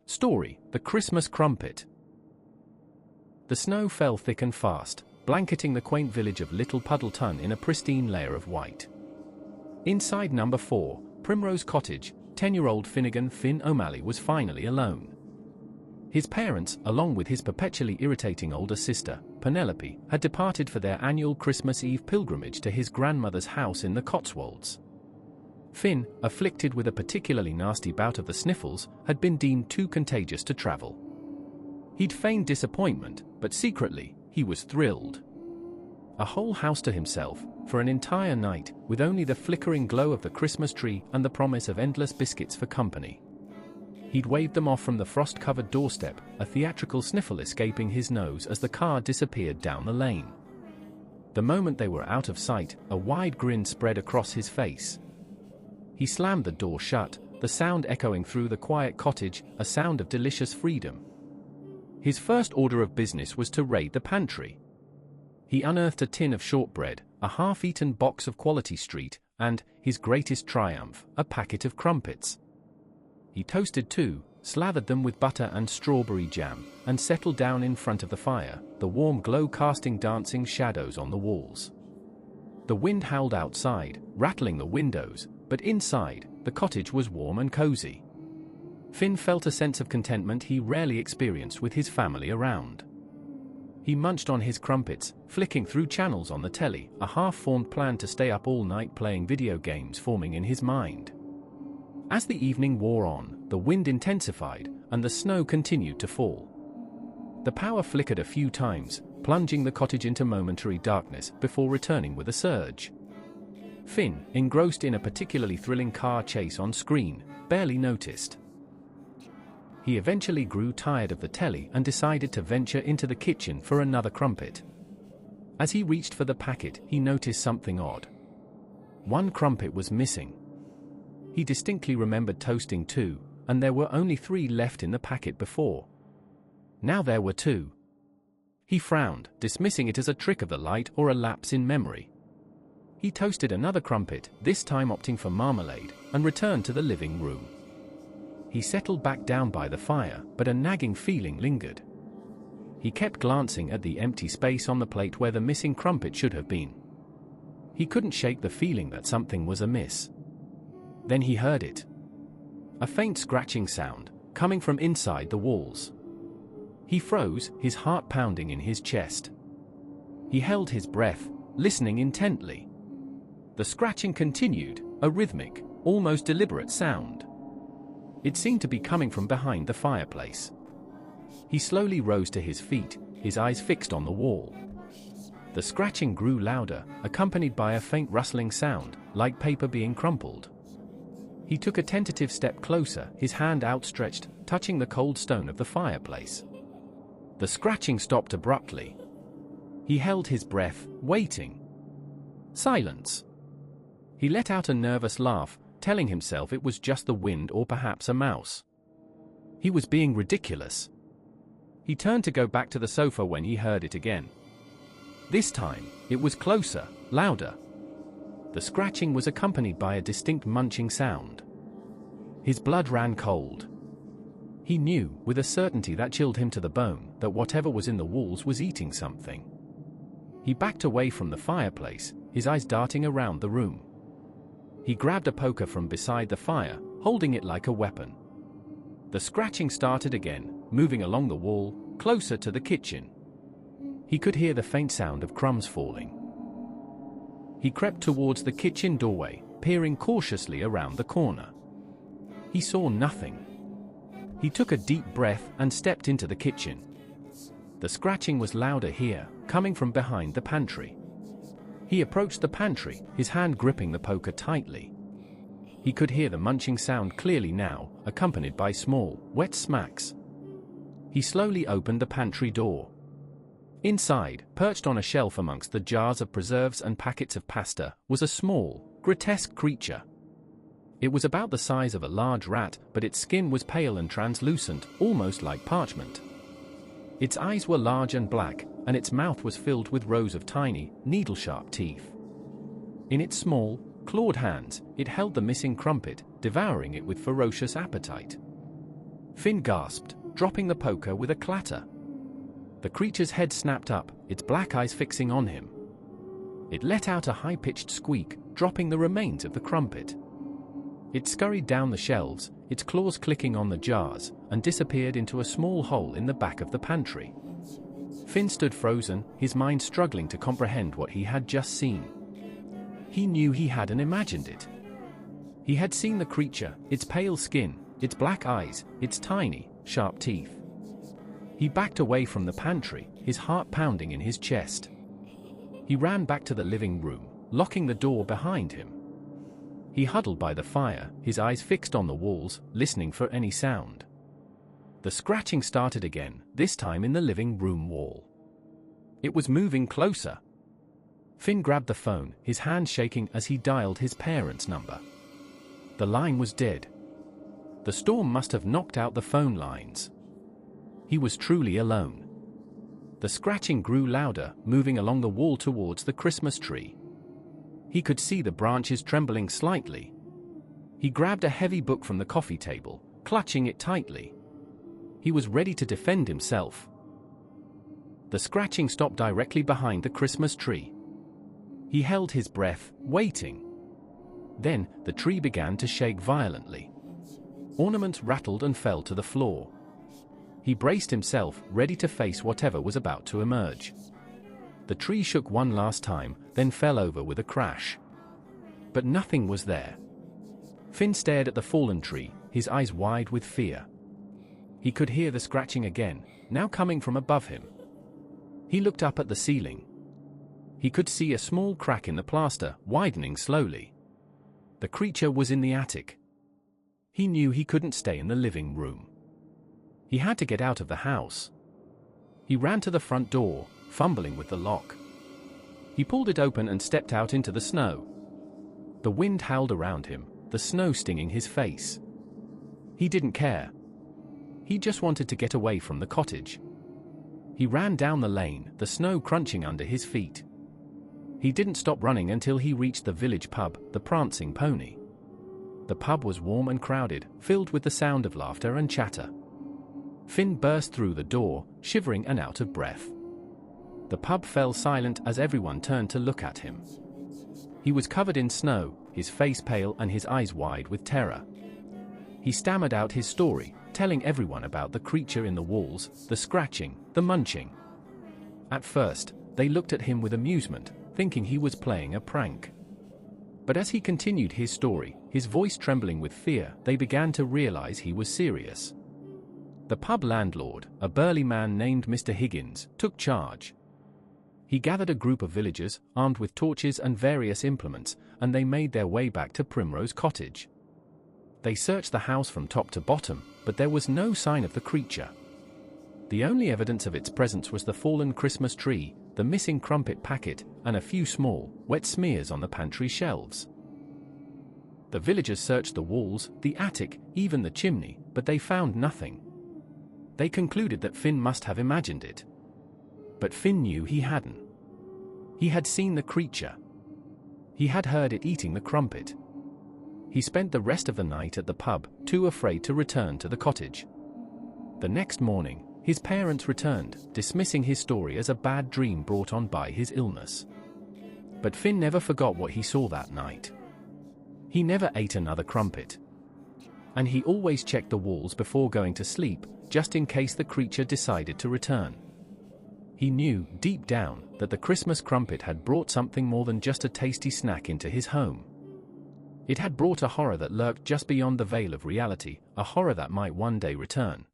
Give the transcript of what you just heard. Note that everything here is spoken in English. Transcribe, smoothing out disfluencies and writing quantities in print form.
Story: The Christmas Crumpet. The snow fell thick and fast, blanketing the quaint village of Little Puddleton in a pristine layer of white. Inside number 4, Primrose Cottage, 10-year-old Finnegan Finn O'Malley was finally alone. His parents, along with his perpetually irritating older sister, Penelope, had departed for their annual Christmas Eve pilgrimage to his grandmother's house in the Cotswolds. Finn, afflicted with a particularly nasty bout of the sniffles, had been deemed too contagious to travel. He'd feigned disappointment, but secretly, he was thrilled. A whole house to himself, for an entire night, with only the flickering glow of the Christmas tree and the promise of endless biscuits for company. He'd waved them off from the frost-covered doorstep, a theatrical sniffle escaping his nose as the car disappeared down the lane. The moment they were out of sight, a wide grin spread across his face. He slammed the door shut, the sound echoing through the quiet cottage, a sound of delicious freedom. His first order of business was to raid the pantry. He unearthed a tin of shortbread, a half-eaten box of Quality Street, and, his greatest triumph, a packet of crumpets. He toasted 2, slathered them with butter and strawberry jam, and settled down in front of the fire, the warm glow casting dancing shadows on the walls. The wind howled outside, rattling the windows, but inside, the cottage was warm and cozy. Finn felt a sense of contentment he rarely experienced with his family around. He munched on his crumpets, flicking through channels on the telly, a half-formed plan to stay up all night playing video games forming in his mind. As the evening wore on, the wind intensified, and the snow continued to fall. The power flickered a few times, plunging the cottage into momentary darkness before returning with a surge. Finn, engrossed in a particularly thrilling car chase on screen, barely noticed. He eventually grew tired of the telly and decided to venture into the kitchen for another crumpet. As he reached for the packet, he noticed something odd. One crumpet was missing. He distinctly remembered toasting 2, and there were only 3 left in the packet before. Now there were 2. He frowned, dismissing it as a trick of the light or a lapse in memory. He toasted another crumpet, this time opting for marmalade, and returned to the living room. He settled back down by the fire, but a nagging feeling lingered. He kept glancing at the empty space on the plate where the missing crumpet should have been. He couldn't shake the feeling that something was amiss. Then he heard it. A faint scratching sound, coming from inside the walls. He froze, his heart pounding in his chest. He held his breath, listening intently. The scratching continued, a rhythmic, almost deliberate sound. It seemed to be coming from behind the fireplace. He slowly rose to his feet, his eyes fixed on the wall. The scratching grew louder, accompanied by a faint rustling sound, like paper being crumpled. He took a tentative step closer, his hand outstretched, touching the cold stone of the fireplace. The scratching stopped abruptly. He held his breath, waiting. Silence. He let out a nervous laugh, telling himself it was just the wind or perhaps a mouse. He was being ridiculous. He turned to go back to the sofa when he heard it again. This time, it was closer, louder. The scratching was accompanied by a distinct munching sound. His blood ran cold. He knew, with a certainty that chilled him to the bone, that whatever was in the walls was eating something. He backed away from the fireplace, his eyes darting around the room. He grabbed a poker from beside the fire, holding it like a weapon. The scratching started again, moving along the wall, closer to the kitchen. He could hear the faint sound of crumbs falling. He crept towards the kitchen doorway, peering cautiously around the corner. He saw nothing. He took a deep breath and stepped into the kitchen. The scratching was louder here, coming from behind the pantry. He approached the pantry, his hand gripping the poker tightly. He could hear the munching sound clearly now, accompanied by small, wet smacks. He slowly opened the pantry door. Inside, perched on a shelf amongst the jars of preserves and packets of pasta, was a small, grotesque creature. It was about the size of a large rat, but its skin was pale and translucent, almost like parchment. Its eyes were large and black, and its mouth was filled with rows of tiny, needle-sharp teeth. In its small, clawed hands, it held the missing crumpet, devouring it with ferocious appetite. Finn gasped, dropping the poker with a clatter. The creature's head snapped up, its black eyes fixing on him. It let out a high-pitched squeak, dropping the remains of the crumpet. It scurried down the shelves, its claws clicking on the jars, and disappeared into a small hole in the back of the pantry. Finn stood frozen, his mind struggling to comprehend what he had just seen. He knew he hadn't imagined it. He had seen the creature, its pale skin, its black eyes, its tiny, sharp teeth. He backed away from the pantry, his heart pounding in his chest. He ran back to the living room, locking the door behind him. He huddled by the fire, his eyes fixed on the walls, listening for any sound. The scratching started again, this time in the living room wall. It was moving closer. Finn grabbed the phone, his hand shaking as he dialed his parents' number. The line was dead. The storm must have knocked out the phone lines. He was truly alone. The scratching grew louder, moving along the wall towards the Christmas tree. He could see the branches trembling slightly. He grabbed a heavy book from the coffee table, clutching it tightly. He was ready to defend himself. The scratching stopped directly behind the Christmas tree. He held his breath, waiting. Then, the tree began to shake violently. Ornaments rattled and fell to the floor. He braced himself, ready to face whatever was about to emerge. The tree shook one last time, then fell over with a crash. But nothing was there. Finn stared at the fallen tree, his eyes wide with fear. He could hear the scratching again, now coming from above him. He looked up at the ceiling. He could see a small crack in the plaster, widening slowly. The creature was in the attic. He knew he couldn't stay in the living room. He had to get out of the house. He ran to the front door, fumbling with the lock. He pulled it open and stepped out into the snow. The wind howled around him, the snow stinging his face. He didn't care. He just wanted to get away from the cottage. He ran down the lane, the snow crunching under his feet. He didn't stop running until he reached the village pub, the Prancing Pony. The pub was warm and crowded, filled with the sound of laughter and chatter. Finn burst through the door, shivering and out of breath. The pub fell silent as everyone turned to look at him. He was covered in snow, his face pale and his eyes wide with terror. He stammered out his story, telling everyone about the creature in the walls, the scratching, the munching. At first, they looked at him with amusement, thinking he was playing a prank. But as he continued his story, his voice trembling with fear, they began to realize he was serious. The pub landlord, a burly man named Mr. Higgins, took charge. He gathered a group of villagers, armed with torches and various implements, and they made their way back to Primrose Cottage. They searched the house from top to bottom, but there was no sign of the creature. The only evidence of its presence was the fallen Christmas tree, the missing crumpet packet, and a few small, wet smears on the pantry shelves. The villagers searched the walls, the attic, even the chimney, but they found nothing. They concluded that Finn must have imagined it. But Finn knew he hadn't. He had seen the creature. He had heard it eating the crumpet. He spent the rest of the night at the pub, too afraid to return to the cottage. The next morning, his parents returned, dismissing his story as a bad dream brought on by his illness. But Finn never forgot what he saw that night. He never ate another crumpet. And he always checked the walls before going to sleep, just in case the creature decided to return. He knew, deep down, that the Christmas crumpet had brought something more than just a tasty snack into his home. It had brought a horror that lurked just beyond the veil of reality, a horror that might one day return.